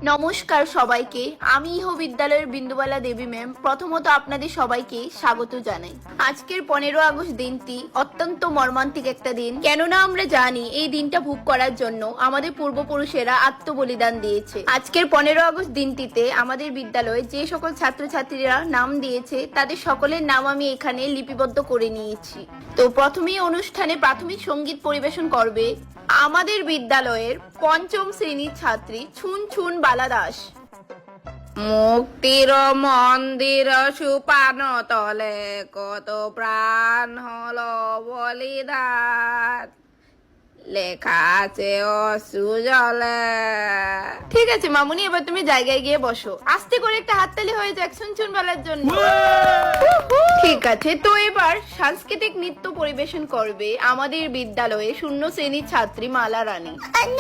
নমস্কার সবাইকে, আমি ইহ বিদ্যালয়ের বিন্দুবালা দেবী ম্যাম প্রথমত আপনাদের সবাইকে স্বাগত জানাই। আজকের 15 আগস্ট দিনটি অত্যন্ত মর্মান্তিক একটা দিন, কেননা আমরা জানি এই দিনটা ভোগ করার জন্য আমাদের পূর্বপুরুষেরা আত্মবলিদান দিয়েছে। আজকের 15 আগস্ট দিনটিতে আমাদের বিদ্যালয়ে যে সকল ছাত্রছাত্রীরা নাম দিয়েছে তাদের সকলের নাম আমি এখানে লিপিবদ্ধ করে নিয়েছি। তো প্রথমেই অনুষ্ঠানে প্রাথমিক সঙ্গীত পরিবেশন করবে আমাদের বিদ্যালয়ের পঞ্চম শ্রেণীর ছাত্রী ছুন ছুন বালা দাস। মুক্তির মন্দির সুপান তলে কত প্রাণ হলো বলিদান, লেখা আছে অসুজলে। ঠিক আছে মামুনি, এবার তুমি জায়গায় গিয়ে বসো। আস্তে করে একটা হাততালি হয়ে যাক ছুনছুন বালার জন্য। ঠিক আছে, তো এবার সাংস্কৃতিক নৃত্য পরিবেশন করবে আমাদের বিদ্যালয়ে 0 শ্রেণীর ছাত্রী মালা রানী।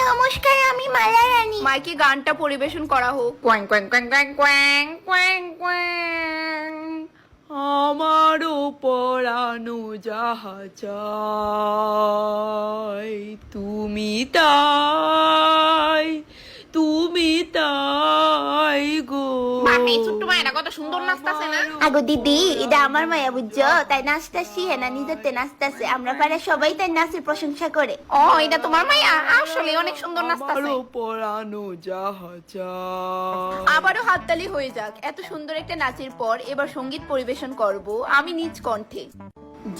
নমস্কার, আমি মালা রানী। মাইকে গানটা পরিবেশন করা হোক। কোয়াং কোয়াং কোয়াং কোয়াং কোয়াং কোয়াং কোয়াং। আমারও পরানো যাহা চাই, তুমি তাই, তুমি তাই গো। মামি ছোট্ট মায়েরা কত সুন্দর নাচতাছে না? আগো দিদি, এটা আমার মায়া বুঝছো, তাই নাচতাছি। হেনা নিজেতে নাচতাছে, আমরা পাড়া সবাই তাই নাচের প্রশংসা করে। ও, এটা তোমার মায়া? আসলে অনেক সুন্দর নাচতাছে। পরানো যাহা চাই। আবারও হাততালি হয়ে যাক। এত সুন্দর একটা নাচের পর এবার সঙ্গীত পরিবেশন করব আমি নিজ কণ্ঠে।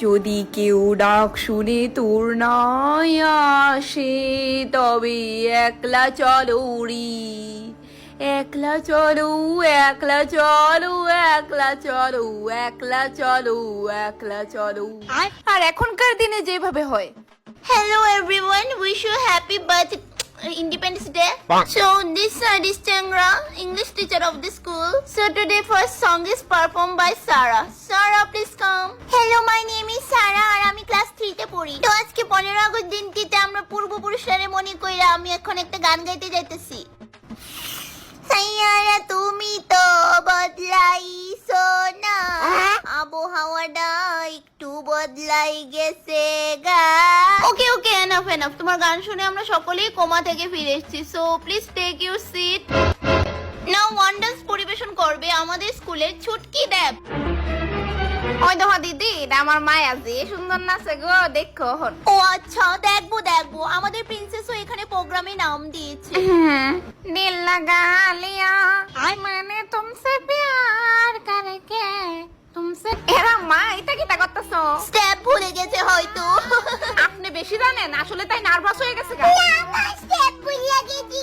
যদি কেউ ডাক শুনে তোর নাই আসে, তবে একলা চলো উড়ি, একলা চলো, একলা চলো, একলা চলো, একলা চলো, একলা চলো। আর এখনকার দিনে যেভাবে হয়, Hello everyone, wish you happy birthday Independence Day. So this is Changra, English teacher of the school. So today first song is performed by Sarah. Sarah, please come. Hello, my name is Sarah আর আমি class 3 তে পড়ি। তো আজকে 15 August দিনটিতে আমরা পূর্বপুরুষের মনে কইরা আমি এখন একটা গান গাইতে যাইতেছি। সাইয়ারা তুমি তো বদলাইছো না, আবহাওয়াটা একটু বদলাই গেছে গা। Okay okay, enough enough. তোমার গান শুনে আমরা সকলেই কোমা থেকে ফিরে এসেছি। So please take your seat. Now one dance পরিবেশন করবে আমাদের স্কুলের ছুটকি দেব। ওই দেখো দিদি, এটা আমার মায়া, যে সুন্দর নাচে গো, দেখো হন। ও আচ্ছা, দেখবো দেখবো। আমাদের প্রিন্সেসও এখানে প্রোগ্রামে নাম দিয়েছে। दिल लगा लिया मैंने तुमसे प्यार करके तुमसे। এরা মা, এটা কি তা করতেছো? স্টেপ ভুলে গেছে হয়তো। আপনি বেশি জানেন আসলে, তাই নার্ভাস হয়ে গেছে। স্টেপ ভুলে গেছি।